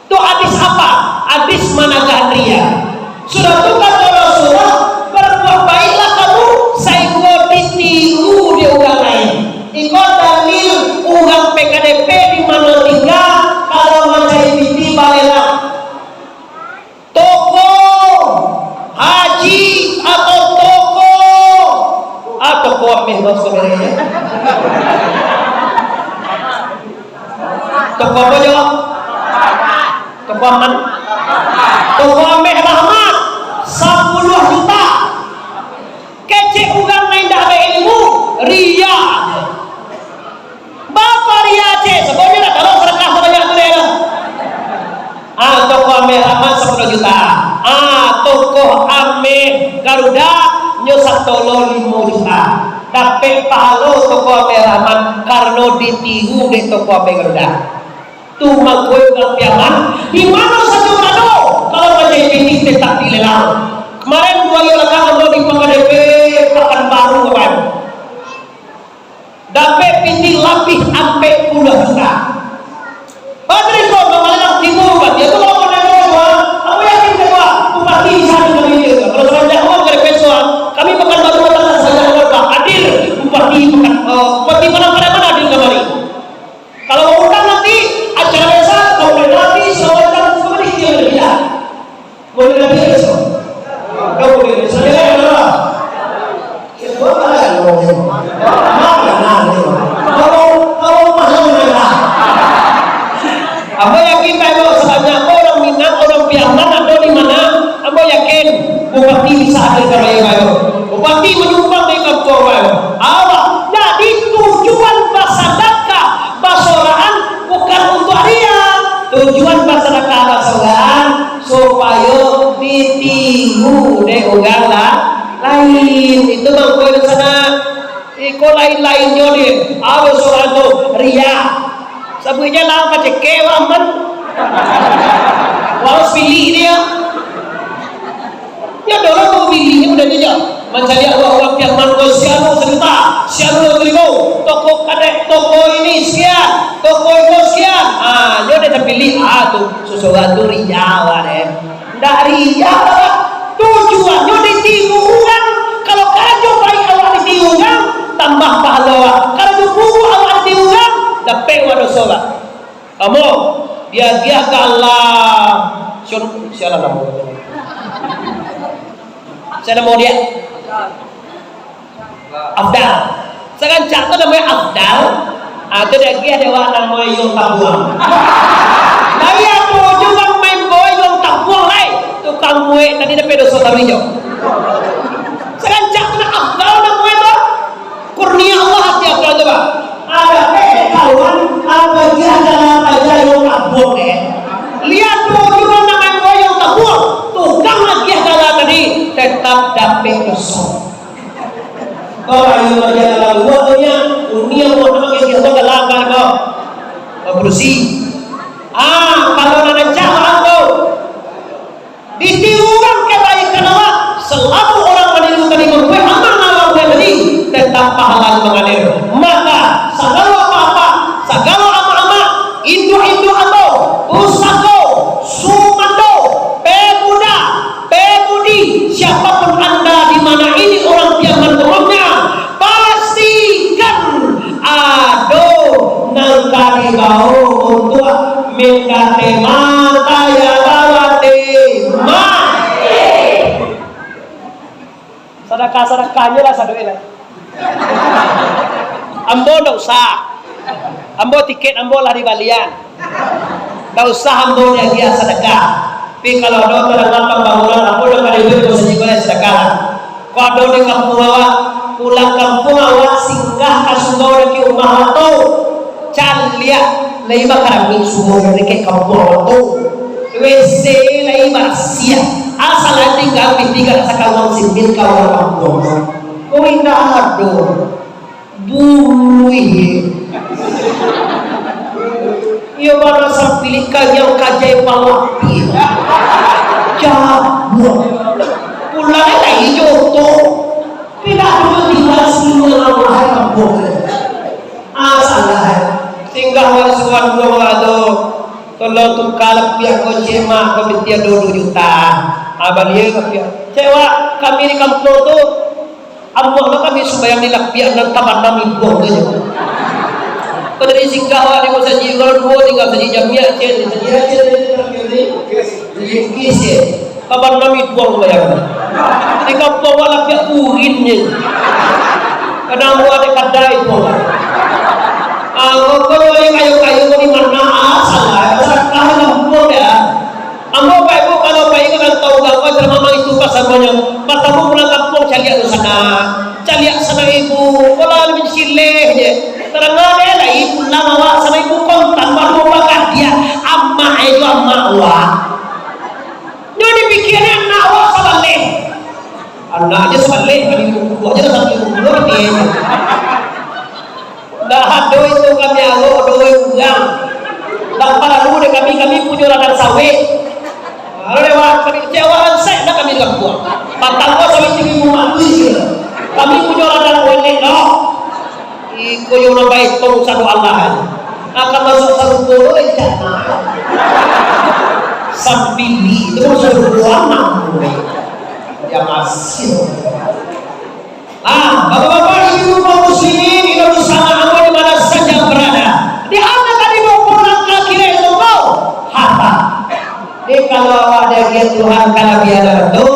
Itu hadis apa? Hadis manakah ria? Sudah tu kata Rasulullah berbuat baiklah kamu saya ditiru di orang lain. Ikut dalil orang PKDP di mana tinggal kalau macam ini baliklah toko Toko aman, toko Ameh Rahmat 10 juta. Kece ugang main dah ilmu ria. Bapak ria ce sebelumnya dah kalau sedekah sebanyak tu dia. Toko Ameh Rahmat 10 juta. Toko Ameh Garuda nyo satolo 5 juta. Tapi pahalo toko Ameh Rahmat karena ditihu di toko Ameh Garuda. Tu mangkoi piangan di mana saja berada kalau macam ini tetap dilelang. Kemarin 2 hari lalu di PKDP Pekanbaru kawan dapat pinti lapis sampai 10 juta. Padahal kau mengalang timur dia tu kalau mana semua aku yakin semua bupati sana kami dia kalau saja orang dari Pesuan kami Pekanbaru datang saja orang hadir bupati bupati mana hadir kemari. Kalau mau undang nanti acara besar kau nanti semua semua dia berbeda. Boleh nanti besok. Kau boleh saya adalah. Itu apa lo? Kalau mahal mereka. Amba yakin kalau sebanyak orang Minang, orang Piangan ada di mana? Amba yakin bupati bisa hadir ke Raya. Bupati menyumbang di kampung Raya. Awak jadi tujuan bersedekah basoraan bukan untuk dia. Tujuan bersedekah basoraan supaya ditiru deh orang lain. Itu mangkoi di sana. Iko lain-lainnya dia. Awak soal tu ria. Sebenarnya lah macam kewaman. Walau pilih dia. Ya dorang mau pilihnya udah dia. Mencari orang yang manusia siapa cerita, siapa terima. Toko kadek, toko ini sekian, toko itu sekian. Dia dah terpilih. Tu sesuatu riawan Ndak riawan. Tujuannya ditiru orang. Kalau kau baik awak ditiru orang, tambah pahala. Kalau buku awak ditiru orang, dapat wadah solat. Kamu dia kalah. Siapa nama dia? Siapa nama dia? Afdal. Sekarang cakap namanya Afdal. Itu dia dewa namanya Yong Tabuang. Tapi aku juga main boy Yong Tabuang lain. Tukang kue tadi ada pedo sotar hijau. Sekarang cakap Afdal namanya itu. Kurnia Allah hati Afdal itu pak. Ada kawan apa dia adalah aja Yong Tabuang Lihat tuh juga namanya boy Yong Tabuang. Tukang lagi adalah tadi tetap dapat dosa. Orang yang berjalan dalam waktunya dunia orang yang kita gelapkan kau bersih. Kalau nak cakap kau ditirukan kebaikan Allah, selalu orang meniru tadi membuat amal Allah tadi tetap pahala mengalir. Maka segala apa-apa, segala amal-amal, itu Allah, pusako, sumando, pemuda, pemudi, siapapun anda di mana ini orang piaman turunnya, pastikan nangkari bau untuk mendate mata ya lawate mati. Sedekahnya lah saduin. Ambo ndak usah. Ambo tiket ambo lah di balian. Ndak usah ambo yang dia sedekah. Tapi kalau ada terdapat pembangunan ambo dah pada itu mesti boleh sedekah. Kalau ada di kampung awak, pulang kampung awak singgah ke sungai di rumah tu. Calia lagi bakar min semua dari kampung tu. WC lagi bersih. Asal tinggal tinggal sekarang simbin kawan kampung. Kau indah ada bului. Ia barasa pilih yang kajai pawapi. Jabur. Pulang lagi joto. Tidak dulu tinggal semua orang kampung. Asalah. Tinggal wasuan dua wado. Kalau tu kalap pihak kau cema kau bintia 2 juta. Abang dia pihak. Cewa kami di kampung tu. Ambo kami supaya dilakpiak dan tamat kami buang tu. Kau dari singgah di masa jiwa kalau 2 tinggal saja jamia cen jadi kisi. Kabar kami buang bayar. Di kampung wala pihak urinnya. Kadang ada kadai pun. Kalau yang kayu-kayu di mana salah, kalah kampung ya. semuanya. Matamu pulang kampung cari sana ibu. Kalau lebih sileh je. Terang ada lah ibu lama sana ibu kontan baru bakar dia. Amma itu amma awak. Jadi pikirnya anak awak sebalik. Anak aja sebalik, kali ibu aja sampai ibu dia. Dah ada itu kami agak doi uang. Dah para dulu kami punya ladang sawit. Kalau lewat kami kecewaan saya dah kami lakukan. Patang kau sawit tinggi rumah tu. Kami punya ladang wenek dah. Iko yang orang baik tolong satu Allah. Akan masuk satu pulau jangan. Sampili itu masuk buana. Yang masih. Bapak-bapak, ibu kaum muslimin, ibu sana di mana saja berada. Di mana tadi mau pulang ke kiri itu kau? Harta. Di kalau ada Tuhan kalau biar itu,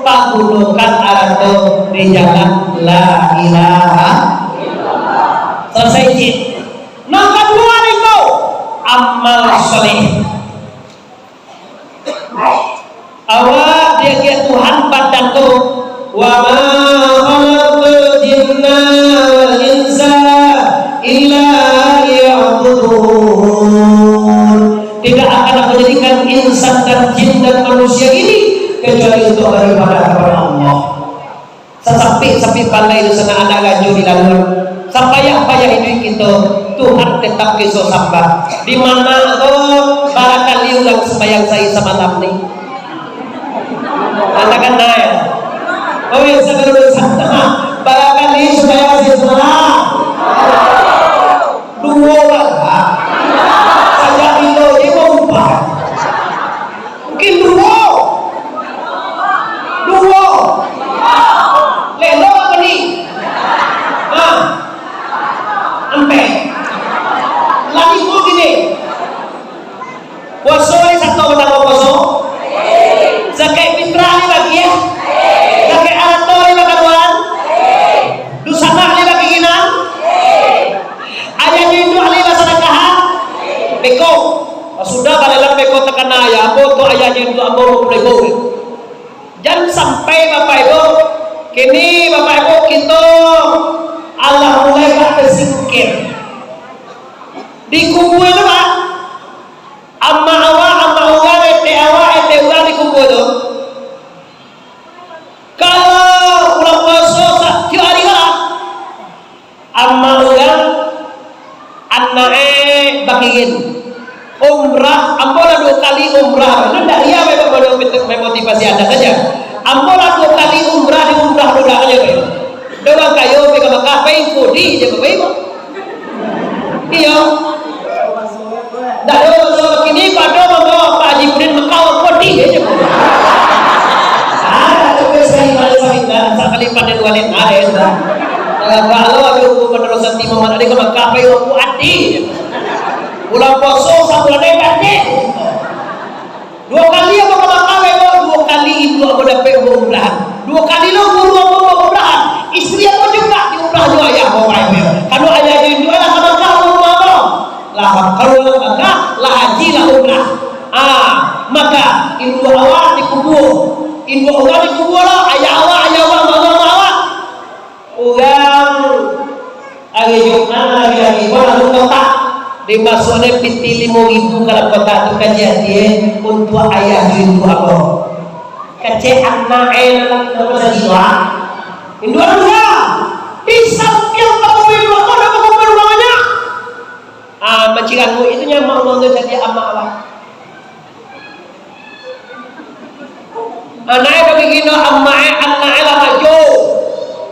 tak gunakan arah di jalan la ilaha. Selesai cik. Yang kedua itu amal soleh. Awak dia Tuhan badan tu. Wa ma khalaqtul jinna wal insa illa liya'budun. Tidak akan aku jadikan insan dan jin dan manusia ini kecuali untuk beribadah kepada Allah. Sesapi pandai itu sana ada gaju di laluan. Sapayah hidup kita Tuhan tetap kisah sambah. Di mana barangkali ulang sembahyang saya semalam ni. Katakan naik. Oh ya segera sana. Barangkali sembahyang saya semalam. Dua lah. Saja itu dia berubah. Mungkin dua. Lelo apa ni? Sampai lagi pun gini puasa ni satu pertama puasa zakat fitrah ni bagi ya zakat arato ni bagi kawan dusana ni bagi ginan ayah ni dua ni sedekahan beko sudah balalang beko tekan ayah apa tu ayah ni dua ambo beko jangan sampai bapak ibu kini bapak ibu kita Allah mulai bersingkir di kubu itu pak amma awak ete awak di kubu itu kalau ulang puasa satu hari lah amma awak anak bagiin umrah ambola 2 kali umrah itu dari ya memang motivasi anda saja ambola 2 kali umrah di umrah aja pak doang kayo may kamakapay kodi je ba iba iyo dalo so kini pado mo pa ji punin makaw kodi je ba to sai mali salingan sa kalipan walin are da kalau aku penerusan tim mana ada kamakapay ko adi ulang poso sa bulan tadi 2 kali ako kamakapay ko 2 kali itu aku dapat umrah 2 kali lo guru aku umrah istri aku juga diumrah juga ayah bapak ibu kalau ayah itu adalah sama kamu apa lah kalau enggak lah haji lah umrah maka induk awak dikubur induk awak dikubur lah ayah awak mama awak orang hari Jumat hari lalu kota dimasuknya piti 5.000 kalau kota itu kajian dia untuk ayah itu apa kecil anak dalam jiwa Indua di samping pemimpin waktu ada pemimpin rumahnya. Majikanmu itu nyamak Allah jadi amak Allah. Anaknya begini anaknya lah maju.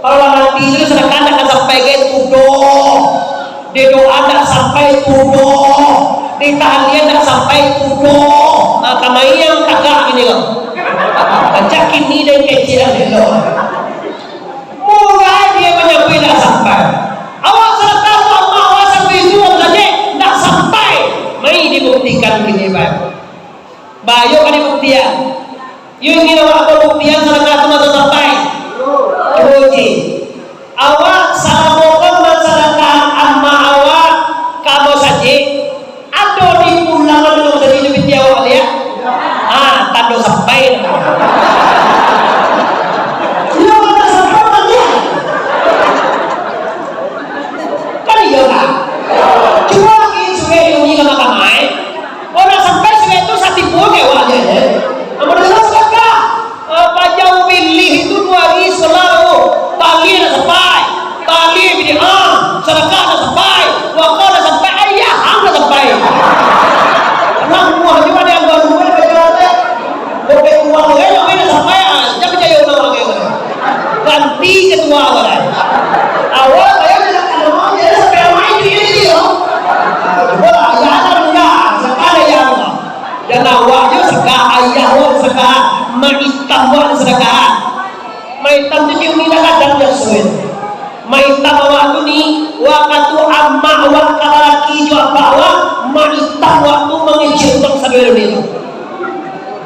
Kalau nanti itu sedangkan akan sampai ke tuduh. Di doa tak sampai tuduh. Di tahliah tak sampai tuduh. Kamai yang tagak ini loh. Ajak kini dan kecilan dulu. Mulai dia menyampai tak sampai. Awak sudah tahu apa awak sampai itu saja tak sampai. Mai dibuktikan kini baik. Bayu kan dibuktian. You ingin awak pembuktian salah satu sampai. Uji. Awak salah pokok masyarakat amma awak kamu saja. Ada di pulangan dulu tadi lebih awak lihat. Tanda sampai. aja sedekah, ayah wan sedekah, maitam wan sedekah. Maitam tu dia ni dah kadang dia suin. Maitam awak tu ni waktu amma awak kalaki jua bawa maitam waktu mengecil tong sabel ni.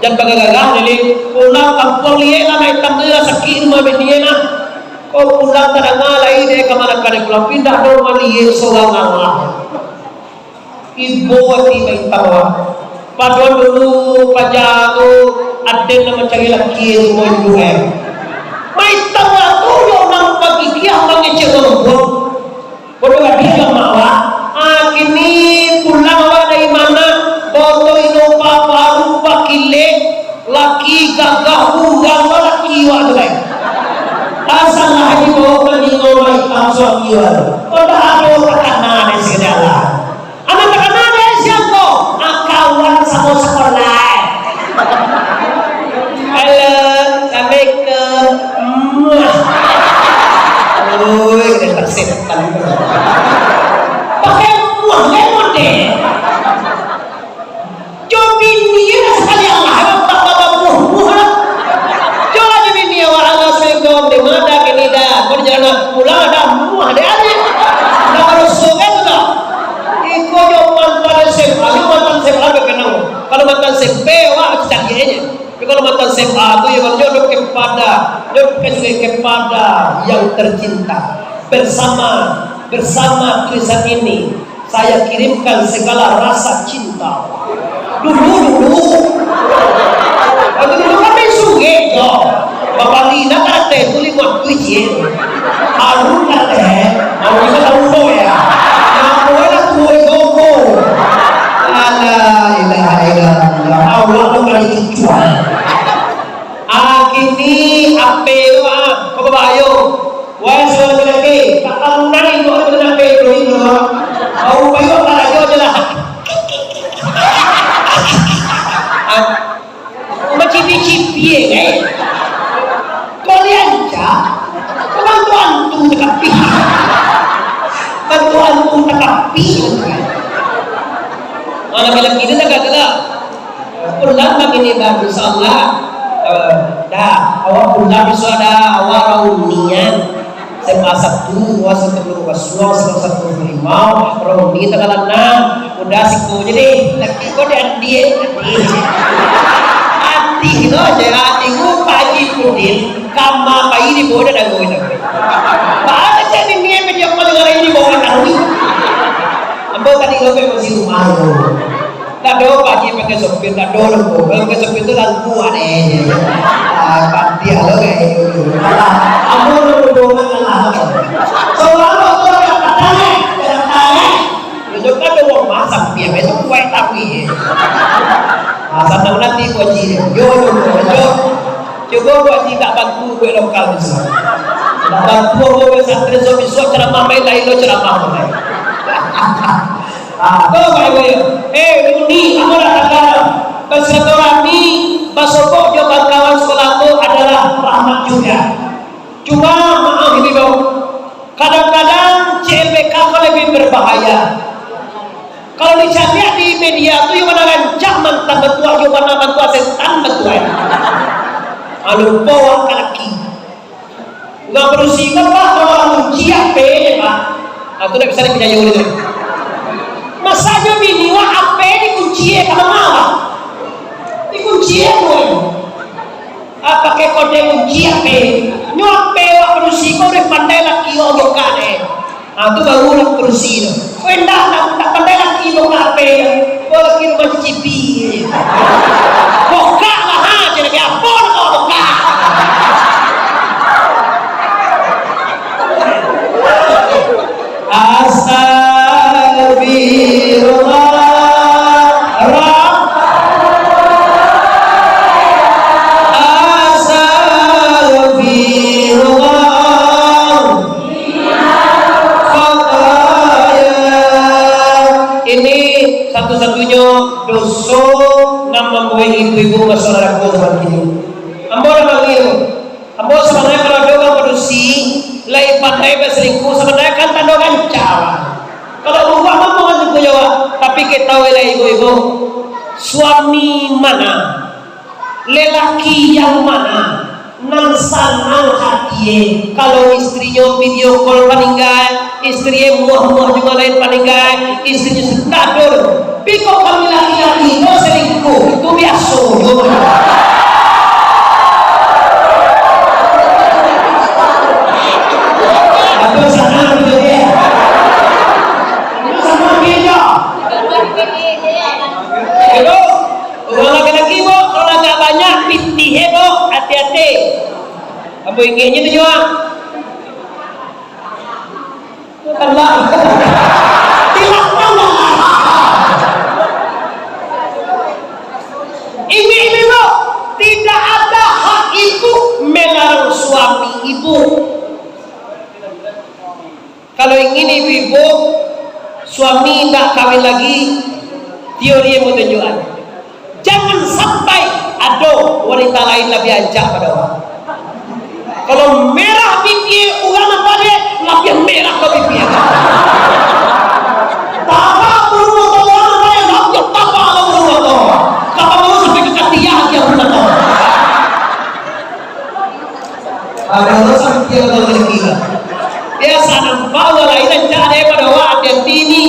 Dan bagagagah ni pulang kampung liye lah maitam tu lah sakit rumah bini lah. Kau pulang tak ngalai dia kemana kau pulang pindah dong maliye seorang Allah. Ibu hati maitam awak. Padahal dulu pajak tu ada nama cari laki rumah ibu maitam waktu yang nak bagi dia mengecil rumput. Bodoh dia yang mawa. Kini pulang awak dari mana? Bodoh inopa baru pakile laki gagah udang laki awak tu. Asal lagi bawa peningo maitam suami awak. Bodoh ada tekanan di segala. Anak tekanan di siapa? Kawan sama sekolah. Halo, sampai ke kita setan pakai muah lemon deh cobi ni lah sekali Allah bapak muah coba jadi ni awak Allah segom di mana kini dah kau jalan pulang ada muah deh aja dah harus sogen tu dah ikut jauh mantan SMA kalau mantan SMP awak canggih aja. Tapi kalau mantan SMA itu ya kalau jodoh kepada yang tercinta bersama tulisan ini saya kirimkan segala rasa cinta dulu kan main suge jo bapak Lina kata tulis buat tujuan alun kata mau kita tahu ya mau lah tuh gogo la ilaha illallah Allah tu kali tujuan kini ape kau bayo wah sudah lagi kakak nari tu ada benar ape tu ini mau bayo karajo jelah macam cipi eh kau lihat cak bantuan tu tekapi mana bila kita dah gagal pulang lagi ni dah insyaallah dah awak pulang besok ada awak raunian SMA 1 awak 1 satu limau rauni tanggal 6 udah siku jadi laki kau dia adi itu aja adi ku pagi pudin kama bayi di bawah dah goin apa jadi ni media pendengar ini bawa tahu ambo tadi lo masih rumah lo tak do pagi pakai sopir tak do lo pakai sopir itu lampu aneh pasti halo kayak gitu ambo lo doang lah selalu tu yang katanya itu kan do masak dia itu kue tapi asal nanti wajib yo coba wajib tak bantu kue lokal besar bantu kue santri so besok ceramah main lain lo ceramah main kalau baik ini kamu katakan bersilaturahmi basoko jo kawan sekolah itu adalah rahmat juga. Cuma maaf ini bang, kadang-kadang CLBK lebih berbahaya. Kalau dicari di media itu yang mana rancak mantan betua, yang mana mantua setan betua. Alu bawa kaki, nggak perlu singkat pak kalau kunci apa pak, atau tidak bisa dipercaya itu. Masanya bini wah apa dikunci kalau mau dikunci pun pakai kode kunci apa nyope wah perusi kau udah pandai laki orang kane itu baru nak perusi tu kau tak pandai laki orang apa kau laki rumah cipi boka lah ha jadi apa kau boka satu-satunya dosa yang membuat ibu-ibu masyarakat zaman ini. Ambo nama dia. Ambo sebenarnya kalau doa produksi, lai pandai berselingkuh sebenarnya kan tandokan cawa. Kalau rumah mampu kan jawab, tapi kita tahu lah ibu-ibu. suami mana, lelaki yang mana nang sanang hati. Kalau istrinya video call paninggal, istrinya muah-muah juga lain paninggal, istrinya sekadur. Piko kami laki-laki no selingkuh itu biasa. Atau sana gitu ya. Sama beda. Itu orang laki-laki bo, kalau agak banyak pitih bo, hati-hati. Kamu inginnya tu juga. Allah. Tidak tahu. Ini bo, tidak ada hak ibu melarang suami ibu. Kalau ingin ibu-ibu suami tak kawin lagi, teori yang menunjukkan jangan sampai ada wanita lain lebih ancak pada orang. Kalau merah pipi orang apa dia lebih merah ke pipi. Tapa burung atau orang apa yang lebih tapa atau burung atau kapal burung sampai ke katiah dia burung atau. Ada orang sampai dia orang gila. Biasa nampak orang lain ancak dia pada orang yang tini.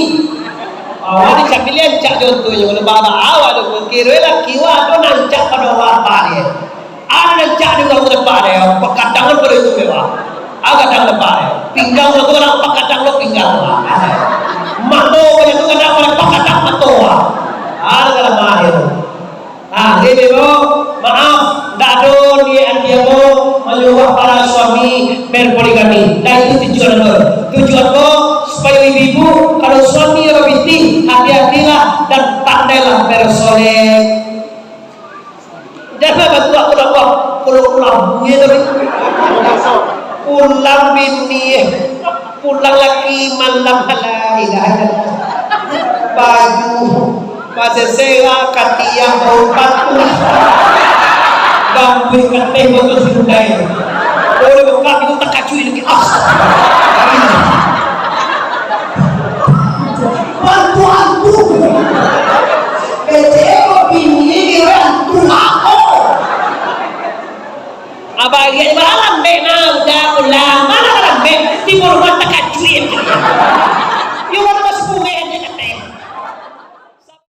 Awak ni cakap cak contohnya kalau bapa awak tu kira laki awak tu nancak pada apa dia. Ada nancak di orang depan dia, pekadangan pada itu dia. Kadang depan dia, pinggang tu orang pekadang lo pinggang. Mato pada tu kadang pada pekadang mato. Ada dalam mahir. Ini bo, maaf, dado dia bo menyuruh para suami berpoligami. Dan itu tujuan bo. Tujuan bo supaya ibu kalau suami lebih hati-hatilah dan pandailah bersolek. Jangan bantu aku dapat pulang bunyi tapi pulang bini, pulang laki malam halal. Baju masih sewa katiah bau batu, bambu kateh betul sundai. Oleh buka itu tak kacui lagi asal. Bantu kecewa bini kira aku abang dia malam bena udah ulang mana malam ben timur mata kacuin